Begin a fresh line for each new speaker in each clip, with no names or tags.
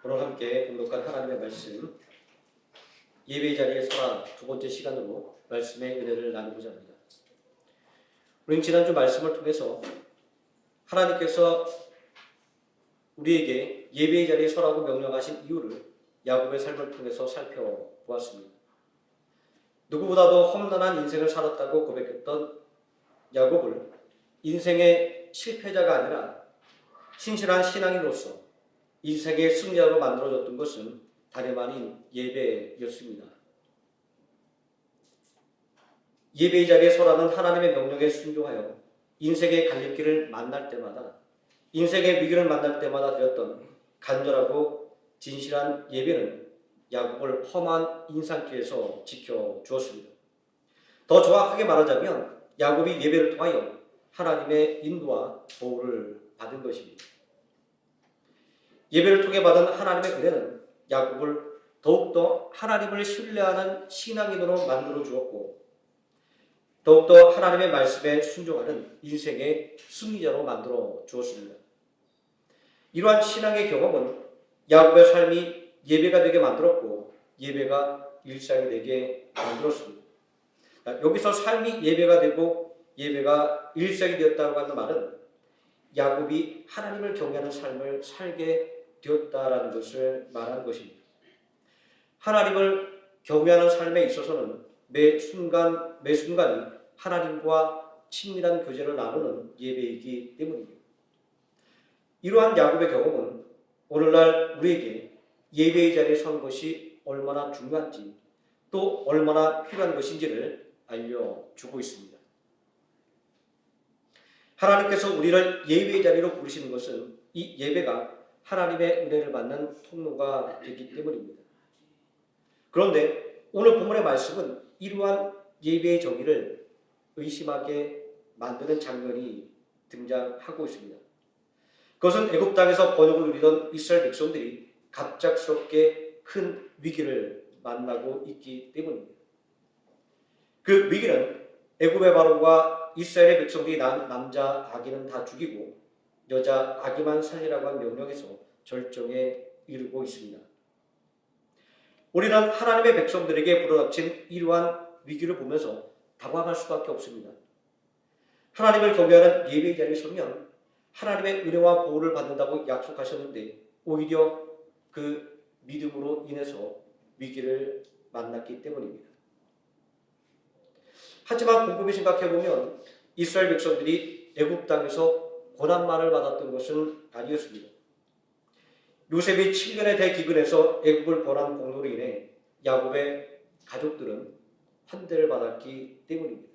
오늘 함께 공독한 하나님의 말씀 예배의 자리에 서라 두 번째 시간으로 말씀의 은혜를 나누고자 합니다. 우리는 지난주 말씀을 통해서 하나님께서 우리에게 예배의 자리에 서라고 명령하신 이유를 야곱의 삶을 통해서 살펴보았습니다. 누구보다도 험난한 인생을 살았다고 고백했던 야곱을 인생의 실패자가 아니라 신실한 신앙인으로서 인생의 승리자로 만들어줬던 것은 다름 아닌 예배였습니다. 예배의 자리에 서라는 하나님의 명령에 순종하여 인생의 갈림길을 만날 때마다, 인생의 위기를 만날 때마다 되었던 간절하고 진실한 예배는 야곱을 험한 인상길에서 지켜주었습니다. 더 정확하게 말하자면 야곱이 예배를 통하여 하나님의 인도와 보호를 받은 것입니다. 예배를 통해 받은 하나님의 은혜는 야곱을 더욱더 하나님을 신뢰하는 신앙인으로 만들어 주었고, 더욱더 하나님의 말씀에 순종하는 인생의 승리자로 만들어 주었습니다. 이러한 신앙의 경험은 야곱의 삶이 예배가 되게 만들었고 예배가 일상이 되게 만들었습니다. 여기서 삶이 예배가 되고 예배가 일상이 되었다고 하는 말은 야곱이 하나님을 경외하는 삶을 살게 되었다라는 것을 말하는 것입니다. 하나님을 경외하는 삶에 있어서는 매 순간이 하나님과 친밀한 교제를 나누는 예배이기 때문입니다. 이러한 야곱의 경험은 오늘날 우리에게 예배의 자리에 선 것이 얼마나 중요한지 또 얼마나 필요한 것인지를 알려주고 있습니다. 하나님께서 우리를 예배의 자리로 부르시는 것은 이 예배가 하나님의 은혜를 받는 통로가 되기 때문입니다. 그런데 오늘 본문의 말씀은 이러한 예배의 정의를 의심하게 만드는 장면이 등장하고 있습니다. 그것은 애굽 땅에서 번영을 누리던 이스라엘 백성들이 갑작스럽게 큰 위기를 만나고 있기 때문입니다. 그 위기는 애굽의 바로가 이스라엘의 백성들이 낳은 남자 아기는 다 죽이고 여자 아기만 살리라고 한 명령에서 절정에 이르고 있습니다. 우리는 하나님의 백성들에게 불어닥친 이러한 위기를 보면서 당황할 수밖에 없습니다. 하나님을 경외하는 예배의 자리에 서면 하나님의 은혜와 보호를 받는다고 약속하셨는데 오히려 그 믿음으로 인해서 위기를 만났기 때문입니다. 하지만 곰곰이 생각해보면 이스라엘 백성들이 애굽 땅에서 고난만을 받았던 것은 아니었습니다. 요셉이 7년의 대기근에서 애굽을 벌한 공로로 인해 야곱의 가족들은 환대를 받았기 때문입니다.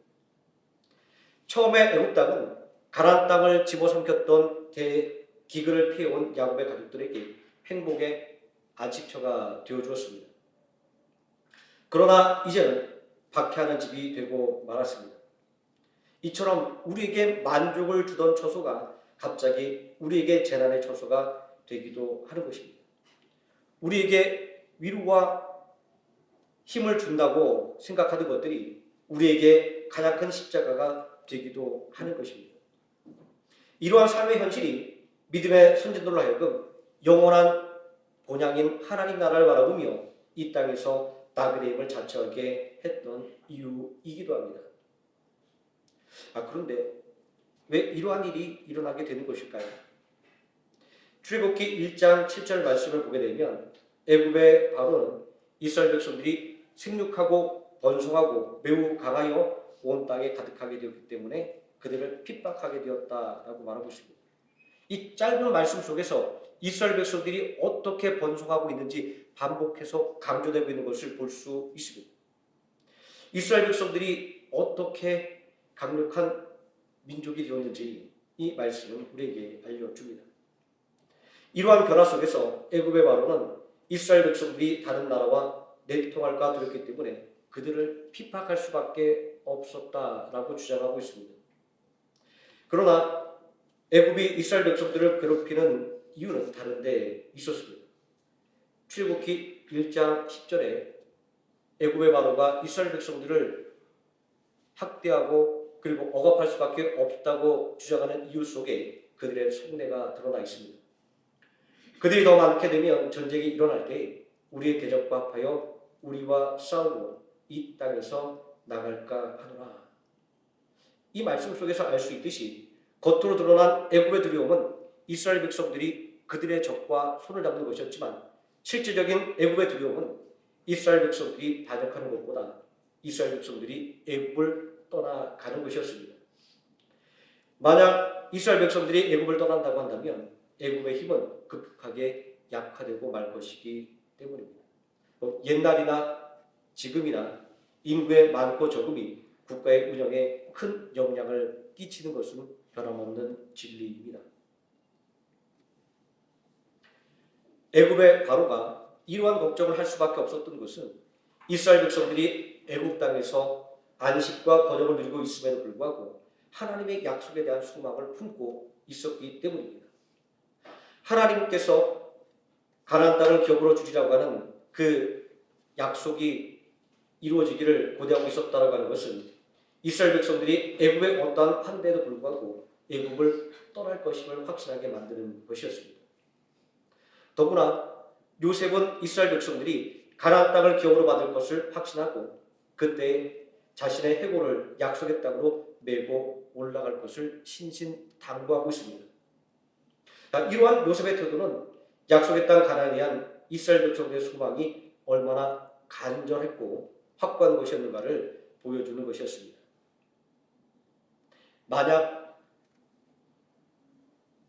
처음에 애굽 땅은 가나안 땅을 집어삼켰던 대기근을 피해온 야곱의 가족들에게 행복의 안식처가 되어주었습니다. 그러나 이제는 박해하는 집이 되고 말았습니다. 이처럼 우리에게 만족을 주던 처소가 갑자기 우리에게 재난의 처소가 되기도 하는 것입니다. 우리에게 위로와 힘을 준다고 생각하는 것들이 우리에게 가장 큰 십자가가 되기도 하는 것입니다. 이러한 삶의 현실이 믿음의 선진들로 하여금 영원한 본향인 하나님 나라를 바라보며 이 땅에서 나그네 힘을 자처하게 했던 이유이기도 합니다. 그런데 왜 이러한 일이 일어나게 되는 것일까요? 출애굽기 1장 7절 말씀을 보게 되면 애굽의 바로는 이스라엘 백성들이 생육하고 번성하고 매우 강하여 온 땅에 가득하게 되었기 때문에 그들을 핍박하게 되었다라고 말하고 있습니다. 이 짧은 말씀 속에서 이스라엘 백성들이 어떻게 번성하고 있는지 반복해서 강조되고 있는 것을 볼 수 있습니다. 이스라엘 백성들이 어떻게 강력한 민족이 되었는지 이 말씀은 우리에게 알려줍니다. 이러한 변화 속에서 애굽의 바로는 이스라엘 백성들이 다른 나라와 내통할까 두렵기 때문에 그들을 핍박할 수밖에 없었다라고 주장하고 있습니다. 그러나 애굽이 이스라엘 백성들을 괴롭히는 이유는 다른 데 있었습니다. 출애굽기 1장 10절에 애굽의 바로가 이스라엘 백성들을 학대하고 그리고 억압할 수밖에 없다고 주장하는 이유 속에 그들의 속내가 드러나 있습니다. 그들이 더 많게 되면 전쟁이 일어날 때 우리의 대적과 합하여 우리와 싸우고 이 땅에서 나갈까 하노라. 이 말씀 속에서 알 수 있듯이 겉으로 드러난 애굽의 두려움은 이스라엘 백성들이 그들의 적과 손을 잡는 것이었지만 실제적인 애굽의 두려움은 이스라엘 백성들이 반역하는 것보다 이스라엘 백성들이 애굽을 떠나가는 것이었습니다. 만약 이스라엘 백성들이 애굽을 떠난다고 한다면 애굽의 힘은 급하게 약화되고 말 것이기 때문입니다. 옛날이나 지금이나 인구의 많고 적음이 국가의 운영에 큰 영향을 끼치는 것은 변함없는 진리입니다. 애굽의 바로가 이러한 걱정을 할 수밖에 없었던 것은 이스라엘 백성들이 애굽 땅에서 안식과 번영을 누리고 있음에도 불구하고 하나님의 약속에 대한 소망을 품고 있었기 때문입니다. 하나님께서 가나안 땅을 기업으로 주리라고 하는 그 약속이 이루어지기를 고대하고 있었다라고 하는 것은 이스라엘 백성들이 애굽의 어떠한 환대에도 불구하고 애굽을 떠날 것임을 확신하게 만드는 것이었습니다. 더구나 요셉은 이스라엘 백성들이 가나안 땅을 기업으로 받을 것을 확신하고 그때 자신의 해골을 약속의 땅으로 메고 올라갈 것을 신신당부하고 있습니다. 이러한 요셉의 태도는 약속의 땅 가나안에 대한 이스라엘 백성들의 소망이 얼마나 간절했고 확고한 것이었는가를 보여주는 것이었습니다. 만약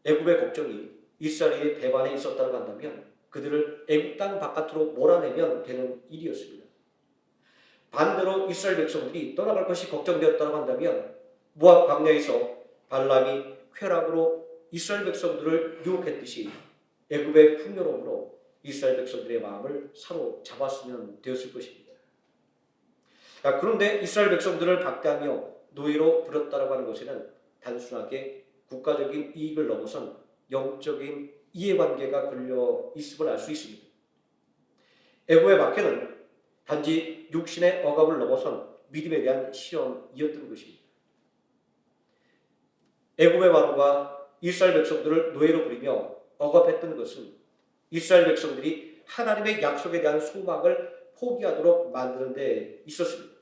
애굽의 걱정이 이스라엘의 배반에 있었다고 한다면 그들을 애굽 땅 바깥으로 몰아내면 되는 일이었습니다. 반대로 이스라엘 백성들이 떠나갈 것이 걱정되었다고 한다면 모압 광야에서 발람이 쾌락으로 이스라엘 백성들을 유혹했듯이 애굽의 풍요로움으로 이스라엘 백성들의 마음을 사로잡았으면 되었을 것입니다. 그런데 이스라엘 백성들을 박대하며 노예로 부렸다라고 하는 것에는 단순하게 국가적인 이익을 넘어선 영적인 이해관계가 걸려 있음을 알 수 있습니다. 애굽의 박해는 단지 육신의 억압을 넘어선 믿음에 대한 시험이었던 것입니다. 애굽의 왕과 이스라엘 백성들을 노예로 부리며 억압했던 것은 이스라엘 백성들이 하나님의 약속에 대한 소망을 포기하도록 만드는 데 있었습니다.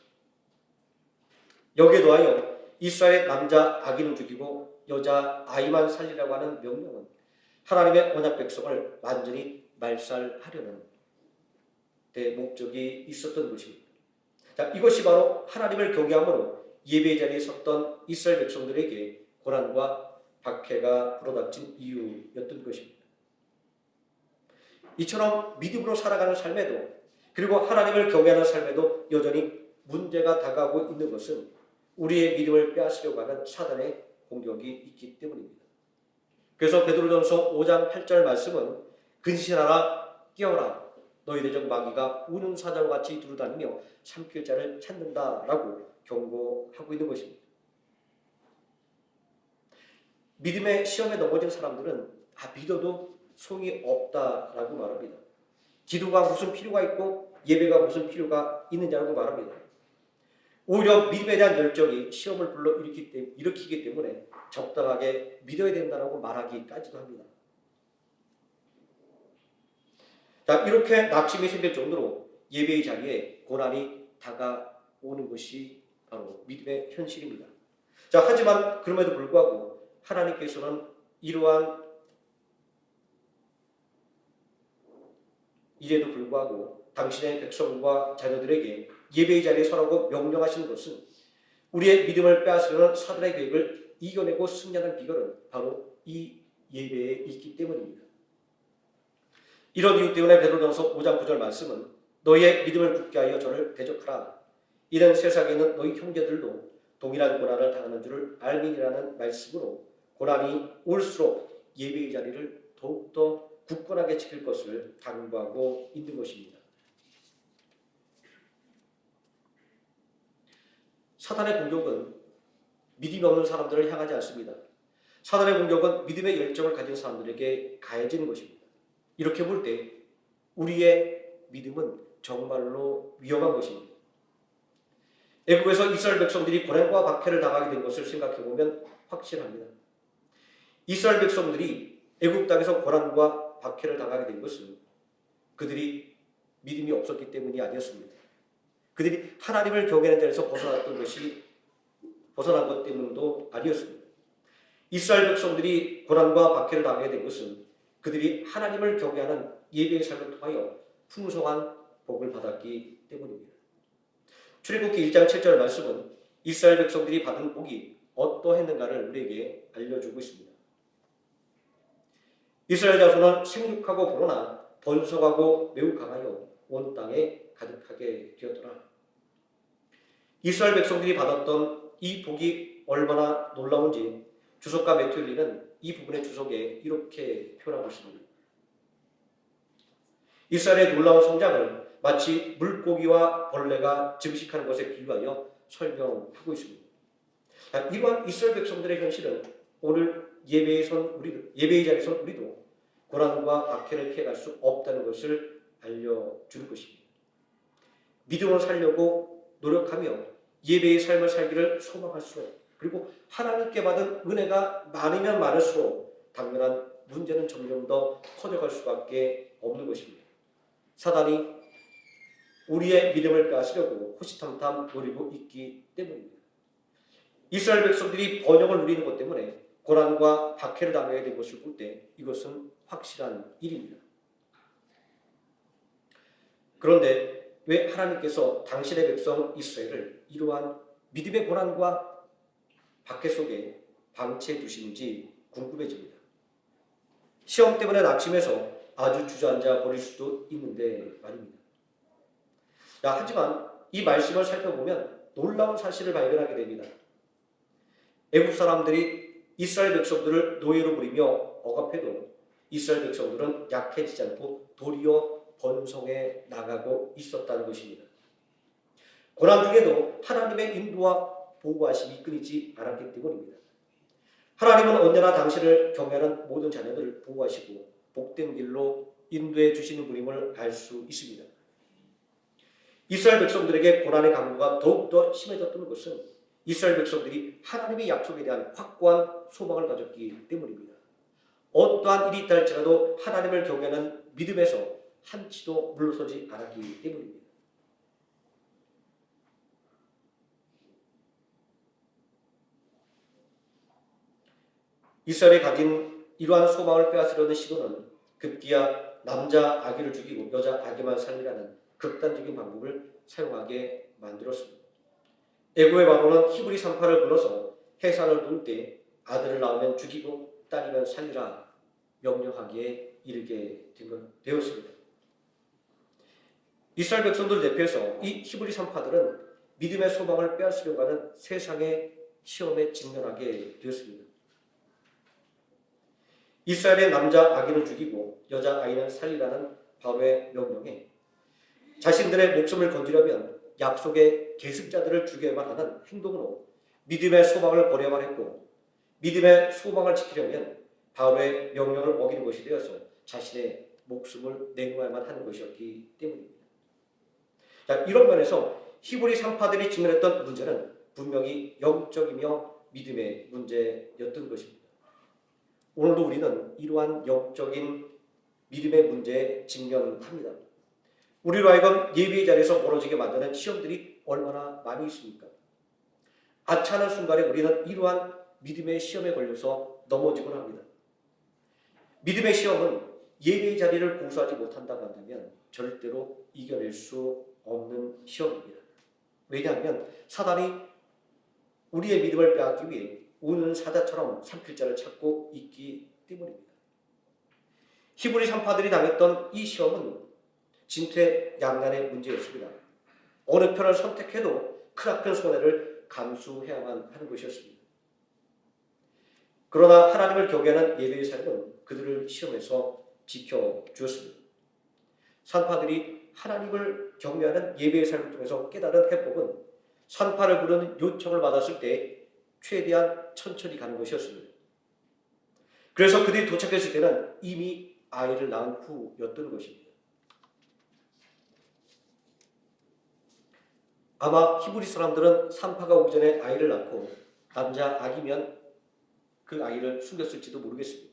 여기에 더하여 이스라엘의 남자 아기는 죽이고 여자 아이만 살리라고 하는 명령은 하나님의 언약 백성을 완전히 말살하려는 데 목적이 있었던 것입니다. 이것이 바로 하나님을 경외함으로 예배의 자리에 섰던 이스라엘 백성들에게 고난과 박해가 불어닥친 이유였던 것입니다. 이처럼 믿음으로 살아가는 삶에도 그리고 하나님을 경외하는 삶에도 여전히 문제가 다가오고 있는 것은 우리의 믿음을 빼앗으려고 하는 사단의 공격이 있기 때문입니다. 그래서 베드로전서 5장 8절 말씀은 근신하라 깨어라 너희 대적 마귀가 우는 사자와 같이 두루다니며 삼킬 자를 찾는다라고 경고하고 있는 것입니다. 믿음의 시험에 넘어진 사람들은 믿어도 소용이 없다라고 말합니다. 기도가 무슨 필요가 있고 예배가 무슨 필요가 있느냐고 말합니다. 오히려 믿음에 대한 열정이 시험을 일으키기 때문에 적당하게 믿어야 된다고 말하기까지도 합니다. 이렇게 낙심이 생길 정도로 예배의 자리에 고난이 다가오는 것이 바로 믿음의 현실입니다. 하지만 그럼에도 불구하고 하나님께서는 이러한 이래도 불구하고 당신의 백성과 자녀들에게 예배의 자리에 서라고 명령하시는 것은 우리의 믿음을 빼앗으려는 사단의 계획을 이겨내고 승리하는 비결은 바로 이 예배에 있기 때문입니다. 이런 이유 때문에 베드로전서 5장 9절 말씀은 너희의 믿음을 굳게 하여 저를 대적하라. 이는 세상에 있는 너희 형제들도 동일한 고난을 당하는 줄을 알미니라는 말씀으로 고난이 올수록 예배의 자리를 더욱더 굳건하게 지킬 것을 당부하고 있는 것입니다. 사단의 공격은 믿음이 없는 사람들을 향하지 않습니다. 사단의 공격은 믿음의 열정을 가진 사람들에게 가해지는 것입니다. 이렇게 볼 때 우리의 믿음은 정말로 위험한 것입니다. 애굽에서 이스라엘 백성들이 고난과 박해를 당하게 된 것을 생각해 보면 확실합니다. 이스라엘 백성들이 애굽 땅에서 고난과 박해를 당하게 된 것은 그들이 믿음이 없었기 때문이 아니었습니다. 그들이 하나님을 경외하는 자리에서 벗어난 것 때문도 아니었습니다. 이스라엘 백성들이 고난과 박해를 당하게 된 것은 그들이 하나님을 경외하는 예배의 삶을 통하여 풍성한 복을 받았기 때문입니다. 출애굽기 1장 7절 말씀은 이스라엘 백성들이 받은 복이 어떠했는가를 우리에게 알려주고 있습니다. 이스라엘 자손은 생육하고 불어나 번성하고 매우 강하여 온 땅에 가득하게 되었더라. 이스라엘 백성들이 받았던 이 복이 얼마나 놀라운지 주석가 매튜리는 이 부분의 주석에 이렇게 표현하고 있습니다. 이스라엘의 놀라운 성장을 마치 물고기와 벌레가 증식하는 것에 비유하여 설명하고 있습니다. 이러한 이스라엘 백성들의 현실은 오늘 예배의 자리에서 우리도 고난과 박해를 피해갈 수 없다는 것을 알려주는 것입니다. 믿음을 살려고 노력하며 예배의 삶을 살기를 소망할수록, 그리고 하나님께 받은 은혜가 많으면 많을수록 당면한 문제는 점점 더 커져갈 수밖에 없는 것입니다. 사단이 우리의 믿음을 빼앗으려고 호시탐탐 노리고 있기 때문입니다. 이스라엘 백성들이 번영을 누리는 것 때문에 고난과 박해를 당하게 된 것을 볼 때 이것은 확실한 일입니다. 그런데 왜 하나님께서 당신의 백성 이스라엘을 이러한 믿음의 고난과 박해 속에 방치해 두시는지 궁금해집니다. 시험 때문에 낙심해서 아주 주저앉아 버릴 수도 있는데 말입니다. 하지만 이 말씀을 살펴보면 놀라운 사실을 발견하게 됩니다. 애국 사람들이 이스라엘 백성들을 노예로 부리며 억압해도 이스라엘 백성들은 약해지지 않고 도리어 번성해 나가고 있었다는 것입니다. 고난 중에도 하나님의 인도와 보호하심이 끊이지 않았기 때문입니다. 하나님은 언제나 당신을 경외하는 모든 자녀들을 보호하시고 복된 길로 인도해 주시는 분임을 알 수 있습니다. 이스라엘 백성들에게 고난의 강도가 더욱더 심해졌던 것은 이스라엘 백성들이 하나님의 약속에 대한 확고한 소망을 가졌기 때문입니다. 어떠한 일이 있다 할지라도 하나님을 경외하는 믿음에서 한치도 물러서지 않았기 때문입니다. 이스라엘이 가진 이러한 소망을 빼앗으려는 시도는 급기야 남자 아기를 죽이고 여자 아기만 살리라는 극단적인 방법을 사용하게 만들었습니다. 애고의 바로는 히브리 산파를 불러서 해산을 도울 때 아들을 낳으면 죽이고 딸이면 살리라 명령하기에 이르게 되었습니다. 이스라엘 백성들을 대표해서 이 히브리 산파들은 믿음의 소망을 빼앗으려고 하는 세상의 시험에 직면하게 되었습니다. 이스라엘의 남자 아기는 죽이고 여자 아이는 살리라는 바로의 명령에 자신들의 목숨을 건지려면 약속의 계승자들을 죽여야만 하는 행동으로 믿음의 소망을 버려야만 했고, 믿음의 소망을 지키려면 바로의 명령을 어기는 것이 되어서 자신의 목숨을 내놓아야만 하는 것이었기 때문입니다. 이런 면에서 히브리 산파들이 직면했던 문제는 분명히 영적이며 믿음의 문제였던 것입니다. 오늘도 우리는 이러한 영적인 믿음의 문제에 직면합니다. 우리로 하여금 예배의 자리에서 멀어지게 만드는 시험들이 얼마나 많이 있습니까? 아차하는 순간에 우리는 이러한 믿음의 시험에 걸려서 넘어지곤 합니다. 믿음의 시험은 예배의 자리를 공수하지 못한다고 한다면 절대로 이겨낼 수 없는 시험입니다. 왜냐하면 사단이 우리의 믿음을 빼앗기 위해 우는 사자처럼 삼킬 자를 찾고 있기 때문입니다. 히브리 산파들이 당했던 이 시험은 진퇴양난의 문제였습니다. 어느 편을 선택해도 크나큰 손해를 감수해야만 하는 것이었습니다. 그러나 하나님을 경외하는 예배의 삶은 그들을 시험에서 지켜주었습니다. 산파들이 하나님을 경외하는 예배의 삶을 통해서 깨달은 해법은 산파를 부르는 요청을 받았을 때 최대한 천천히 가는 것이었습니다. 그래서 그들이 도착했을 때는 이미 아이를 낳은 후였던 것입니다. 아마 히브리 사람들은 산파가 오기 전에 아이를 낳고 남자 아기면 그 아이를 숨겼을지도 모르겠습니다.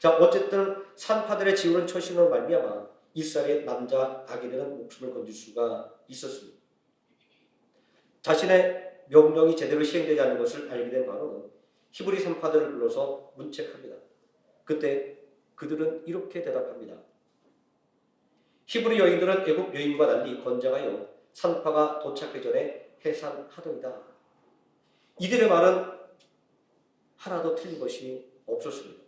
자, 어쨌든 산파들의 지우는 처신으로 말미암아 이스라엘의 남자 아기들은 목숨을 건질 수가 있었습니다. 자신의 명령이 제대로 시행되지 않는 것을 알게 된 바로는 히브리 산파들을 불러서 문책합니다. 그때 그들은 이렇게 대답합니다. 히브리 여인들은 애굽 여인과 달리 건장하여 산파가 도착하기 전에 해산하더이다. 이들의 말은 하나도 틀린 것이 없었습니다.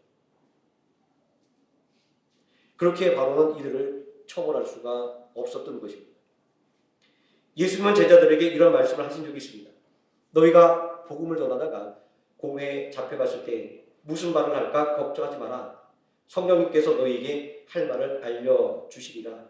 그렇게 바로는 이들을 처벌할 수가 없었던 것입니다. 예수님은 제자들에게 이런 말씀을 하신 적이 있습니다. 너희가 복음을 전하다가 공회에 잡혀갔을 때 무슨 말을 할까 걱정하지 마라. 성령님께서 너희에게 할 말을 알려주시리라.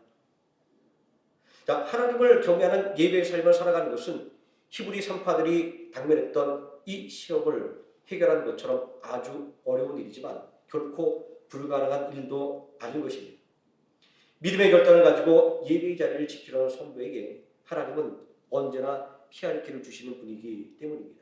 자, 하나님을 경외하는 예배의 삶을 살아가는 것은 히브리 산파들이 당면했던 이 시험을 해결하는 것처럼 아주 어려운 일이지만 결코 불가능한 일도 아닌 것입니다. 믿음의 결단을 가지고 예배의 자리를 지키려는 성도에게 하나님은 언제나 피할 길을 주시는 분이기 때문입니다.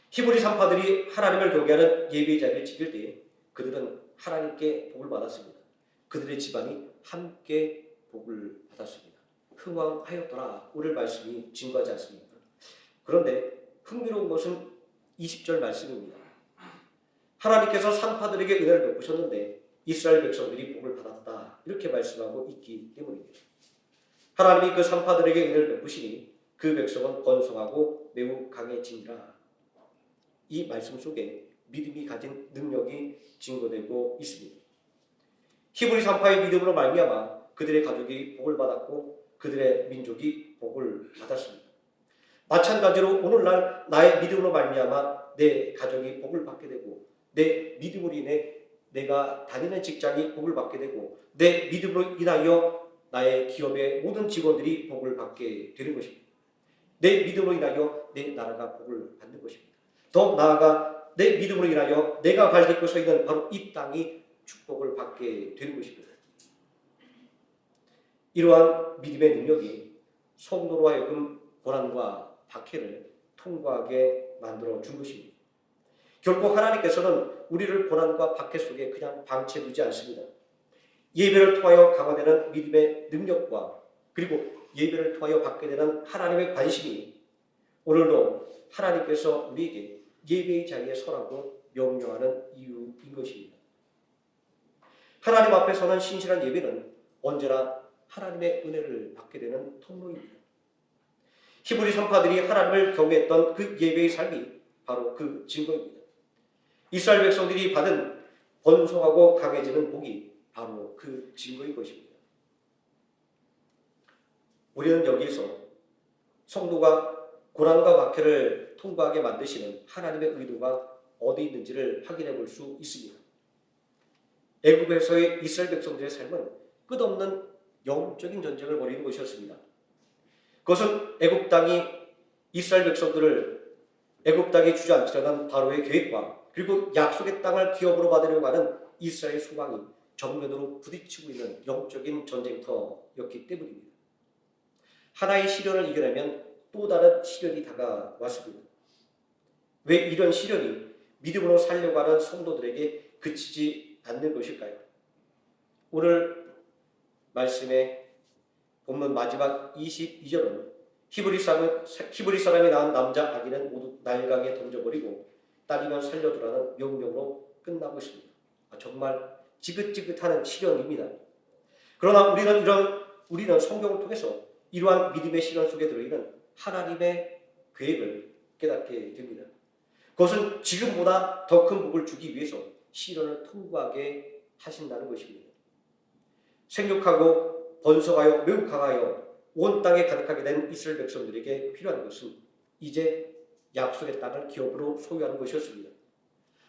히브리 산파들이 하나님을 경외하는 예배의 자리를 지킬 때 그들은 하나님께 복을 받았습니다. 그들의 집안이 함께 복을 받았습니다. 흥왕하였더라. 오늘 말씀이 증거하지 않습니까? 그런데 흥미로운 것은 20절 말씀입니다. 하나님께서 산파들에게 은혜를 베푸셨는데 이스라엘 백성들이 복을 받았다. 이렇게 말씀하고 있기 때문입니다. 하나님이 그 산파들에게 은혜를 베푸시니 그 백성은 번성하고 매우 강해지니라. 이 말씀 속에 믿음이 가진 능력이 증거되고 있습니다. 히브리 산파의 믿음으로 말미암아 그들의 가족이 복을 받았고 그들의 민족이 복을 받았습니다. 마찬가지로 오늘날 나의 믿음으로 말미암아 내 가족이 복을 받게 되고 내 믿음으로 인해 내가 다니는 직장이 복을 받게 되고 내 믿음으로 인하여 나의 기업의 모든 직원들이 복을 받게 되는 것입니다. 내 믿음으로 인하여 내 나라가 복을 받는 것입니다. 더 나아가 내 믿음으로 인하여 내가 발딛고 서 있는 바로 이 땅이 축복을 받게 되는 것입니다. 이러한 믿음의 능력이 성도로 하여금 고난과 박해를 통과하게 만들어 준 것입니다. 결국 하나님께서는 우리를 고난과 박해 속에 그냥 방치해두지 않습니다. 예배를 통하여 강화되는 믿음의 능력과 그리고 예배를 통하여 받게 되는 하나님의 관심이 오늘도 하나님께서 우리에게 예배의 자리에 서라고 명령하는 이유인 것입니다. 하나님 앞에 서는 신실한 예배는 언제나 하나님의 은혜를 받게 되는 통로입니다. 히브리 산파들이 하나님을 경외했던 그 예배의 삶이 바로 그 증거입니다. 이스라엘 백성들이 받은 번성하고 강해지는 복이 바로 그 증거인 것입니다. 우리는 여기에서 성도가 고난과 박해를 통과하게 만드시는 하나님의 의도가 어디 있는지를 확인해 볼 수 있습니다. 애굽에서의 이스라엘 백성들의 삶은 끝없는 영적인 전쟁을 벌이는 것이었습니다. 그것은 애굽 땅이 이스라엘 백성들을 애굽 땅에 주저앉히려는 바로의 계획과 그리고 약속의 땅을 기업으로 받으려고 하는 이스라엘의 소망이 정면으로 부딪히고 있는 영적인 전쟁터였기 때문입니다. 하나의 시련을 이겨내면 또 다른 시련이 다가왔습니다. 왜 이런 시련이 믿음으로 살려고 하는 성도들에게 그치지 않는 것일까요? 오늘 말씀의 본문 마지막 22절은 히브리 사람이 낳은 남자 아기는 모두 날강에 던져버리고 딸이면 살려두라는 명령으로 끝나고 있습니다. 정말 지긋지긋한 시련입니다. 그러나 우리는 성경을 통해서 이러한 믿음의 시련 속에 들어있는 하나님의 계획을 깨닫게 됩니다. 그것은 지금보다 더 큰 복을 주기 위해서 시련을 통과하게 하신다는 것입니다. 생육하고 번성하여 매우 강하여 온 땅에 가득하게 된 이스라엘 백성들에게 필요한 것은 이제 약속의 땅을 기업으로 소유하는 것이었습니다.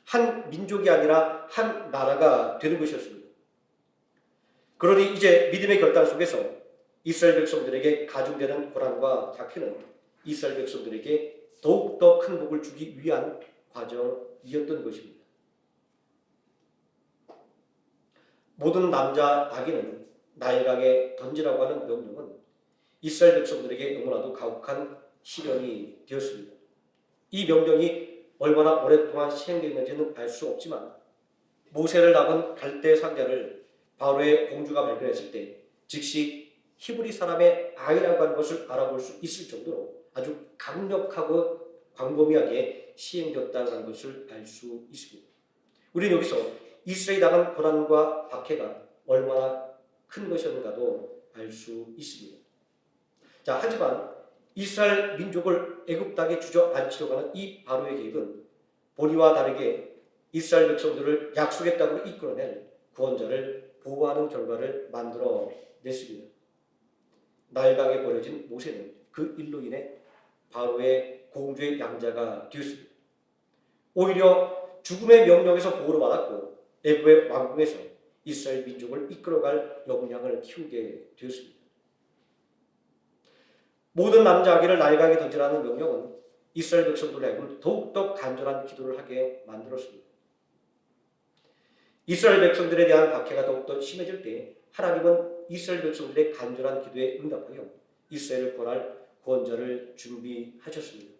한 민족이 아니라 한 나라가 되는 것이었습니다. 그러니 이제 믿음의 결단 속에서 이스라엘 백성들에게 가중되는 고난과 박해는 이스라엘 백성들에게 더욱더 큰 복을 주기 위한 과정이었던 것입니다. 모든 남자 아기는 나일강에 던지라고 하는 명령은 이스라엘 백성들에게 너무나도 가혹한 시련이 되었습니다. 이 명령이 얼마나 오랫동안 시행되었는지는 알 수 없지만 모세를 담은 갈대 상자를 바로의 공주가 발견했을 때 즉시 히브리 사람의 아이라고 하는 것을 알아볼 수 있을 정도로 아주 강력하고 광범위하게 시행되었다는 것을 알 수 있습니다. 우리는 여기서 이스라엘이 당한 고난과 박해가 얼마나 큰 것이었는가도 알 수 있습니다. 자, 하지만 이스라엘 민족을 애굽 땅에 주저앉히려고 하는 이 바로의 계획은 본이와 다르게 이스라엘 백성들을 약속의 땅으로 이끌어낸 구원자를 보호하는 결과를 만들어냈습니다. 나일강에 버려진 모세는 그 일로 인해 바로의 공주의 양자가 되었습니다. 오히려 죽음의 명령에서 보호를 받았고 애굽의 왕궁에서 이스라엘 민족을 이끌어갈 역량을 키우게 되었습니다. 모든 남자 아기를 나일강에 던지라는 명령은 이스라엘 백성들을 하여금 더욱더 간절한 기도를 하게 만들었습니다. 이스라엘 백성들에 대한 박해가 더욱더 심해질 때 하나님은 이스라엘 백성들의 간절한 기도에 응답하여 이스라엘을 구원할 구원자를 준비하셨습니다.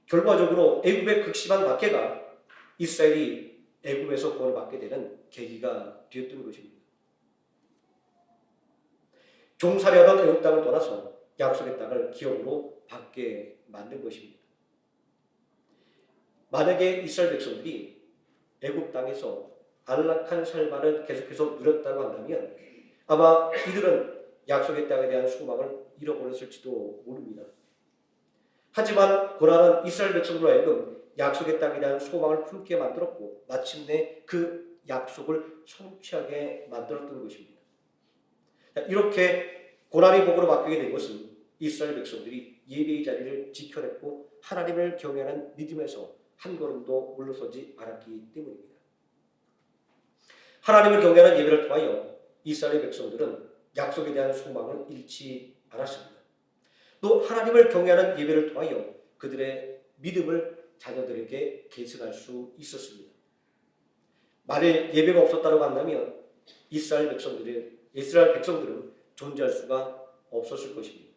결과적으로 애굽의 극심한 박해가 이스라엘이 애굽에서 구원을 받게 되는 계기가 되었던 것입니다. 종살이하던 애굽 땅을 떠나서 약속의 땅을 기업으로 받게 만든 것입니다. 만약에 이스라엘 백성들이 애굽 땅에서 안락한 삶만을 계속해서 누렸다고 한다면 아마 이들은 약속의 땅에 대한 소망을 잃어버렸을지도 모릅니다. 하지만 고난은 이스라엘 백성들로 하여금 약속의 땅에 대한 소망을 품게 만들었고 마침내 그 약속을 성취하게 만들었던 것입니다. 이렇게 고난의 복으로 바뀌게 된 것은 이스라엘 백성들이 예배의 자리를 지켜냈고 하나님을 경외하는 믿음에서 한 걸음도 물러서지 않았기 때문입니다. 하나님을 경외하는 예배를 통하여 이스라엘 백성들은 약속에 대한 소망을 잃지 않았습니다. 또 하나님을 경외하는 예배를 통하여 그들의 믿음을 자녀들에게 계승할 수 있었습니다. 만일 예배가 없었다고 한다면 이스라엘 백성들은 존재할 수가 없었을 것입니다.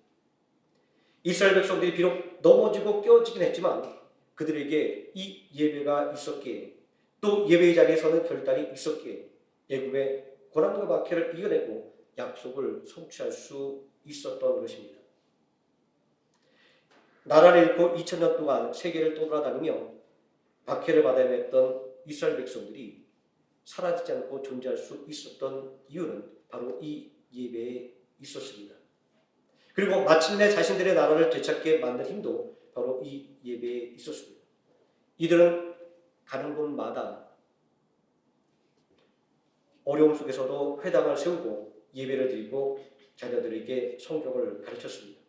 이스라엘 백성들이 비록 넘어지고 깨어지긴 했지만 그들에게 이 예배가 있었기에 또 예배의 자리에 서는 결단이 있었기에 애굽의 고난과 박해를 이겨내고 약속을 성취할 수 있었던 것입니다. 나라를 잃고 2000년 동안 세계를 떠돌아다니며 박해를 받아야 했던 이스라엘 백성들이 사라지지 않고 존재할 수 있었던 이유는 바로 이 예배에 있었습니다. 그리고 마침내 자신들의 나라를 되찾게 만든 힘도 바로 이 예배에 있었습니다. 이들은 가는 곳마다 어려움 속에서도 회당을 세우고 예배를 드리고 자녀들에게 성경을 가르쳤습니다.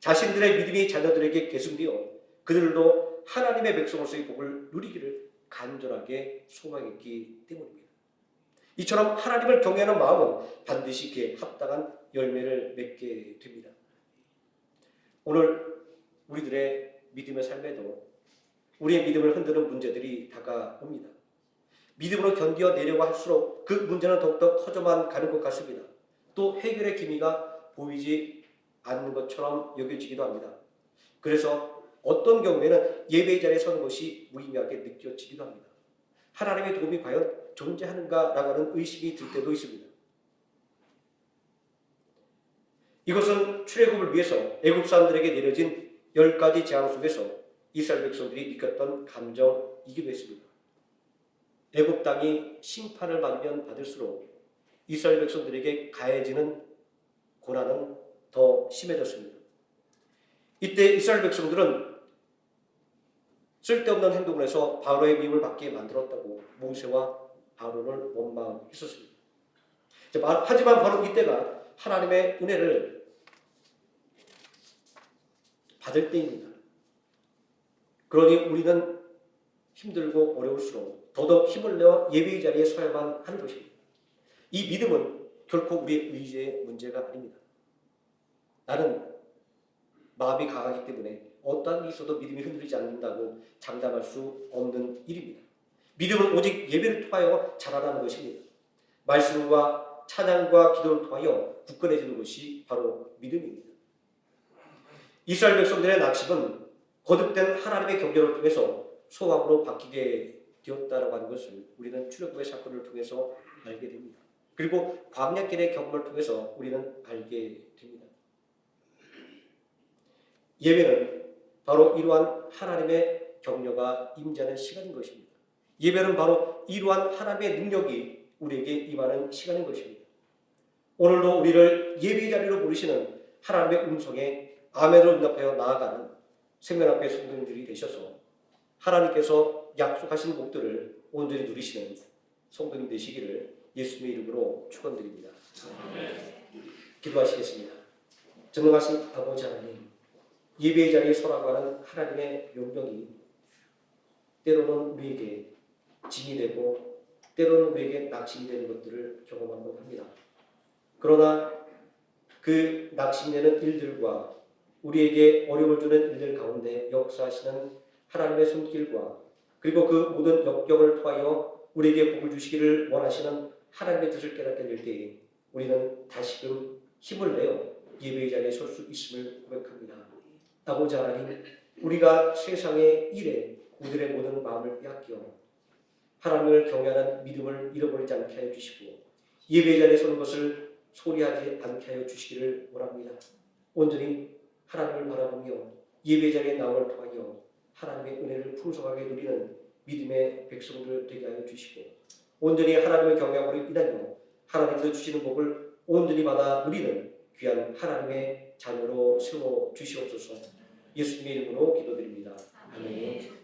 자신들의 믿음이 자녀들에게 계승되어 그들도 하나님의 백성으로서의 복을 누리기를 간절하게 소망했기 때문입니다. 이처럼 하나님을 경외하는 마음은 반드시 그에 합당한 열매를 맺게 됩니다. 오늘 우리들의 믿음의 삶에도 우리의 믿음을 흔드는 문제들이 다가옵니다. 믿음으로 견뎌내려고 할수록 그 문제는 더욱더 커져만 가는 것 같습니다. 또 해결의 기미가 보이지 않는 것처럼 여겨지기도 합니다. 그래서 어떤 경우에는 예배의 자리에 서는 것이 무의미하게 느껴지기도 합니다. 하나님의 도움이 과연 존재하는가라고 하는 의심이 들 때도 있습니다. 이것은 출애굽을 위해서 애굽 사람들에게 내려진 10가지 재앙 속에서 이스라엘 백성들이 느꼈던 감정이기도 했습니다. 애굽 땅이 심판을 받으면 받을수록 이스라엘 백성들에게 가해지는 고난은 더 심해졌습니다. 이때 이스라엘 백성들은 쓸데없는 행동을 해서 바로의 미움을 받게 만들었다고 모세와 아론을 원망했었습니다. 하지만 바로 이때가 하나님의 은혜를 받을 때입니다. 그러니 우리는 힘들고 어려울수록 더더욱 힘을 내어 예배의 자리에 서야만 하는 것입니다. 이 믿음은 결코 우리의 의지의 문제가 아닙니다. 나는 마음이 강하기 때문에 어떠한 일이 있어도 믿음이 흔들리지 않는다고 장담할 수 없는 일입니다. 믿음은 오직 예배를 통하여 자라나는 것입니다. 말씀과 찬양과 기도를 통하여 굳건해지는 것이 바로 믿음입니다. 이스라엘 백성들의 낙심은 거듭된 하나님의 경계를 통해서 소망으로 바뀌게 되었다라고 하는 것을 우리는 출애굽의 사건을 통해서 알게 됩니다. 그리고 광야길의 경험을 통해서 우리는 알게 됩니다. 예배는 바로 이러한 하나님의 격려가 임재하는 시간인 것입니다. 예배는 바로 이러한 하나님의 능력이 우리에게 임하는 시간인 것입니다. 오늘도 우리를 예배의 자리로 부르시는 하나님의 음성에 아멘으로 응답하여 나아가는 생명 앞에 성도님들이 되셔서 하나님께서 약속하신 복들을 온전히 누리시는 성도님 되시기를 예수님의 이름으로 축원드립니다. 기도하시겠습니다. 전능하신 아버지 하나님, 예배의 자리에 서라고 하는 하나님의 명령이 때로는 우리에게 짐이 되고 때로는 우리에게 낙심이 되는 것들을 경험하곤 합니다. 그러나 그 낙심되는 일들과 우리에게 어려움을 주는 일들 가운데 역사하시는 하나님의 손길과 그리고 그 모든 역경을 통하여 우리에게 복을 주시기를 원하시는 하나님의 뜻을 깨닫게 될 때에 우리는 다시금 힘을 내어 예배의 자리에 설 수 있음을 고백합니다. 아버지 하나님, 우리가 세상의 일에 우리들의 모든 마음을 빼앗겨 하나님을 경외하는 믿음을 잃어버리지 않게 하여 주시고 예배의 자리에 서는 것을 소리하지 않게 하여 주시기를 원합니다. 온전히 하나님을 바라보며 예배의 자리에 나옴을 통하여 하나님의 은혜를 풍성하게 누리는 믿음의 백성들 되게 하여 주시고 온전히 하나님을 경외함으로 인하여 하나님께서 주시는 복을 온전히 받아 누리는 귀한 하나님의 자녀로 세워 주시옵소서. 예수님의 이름으로 기도드립니다. 아멘.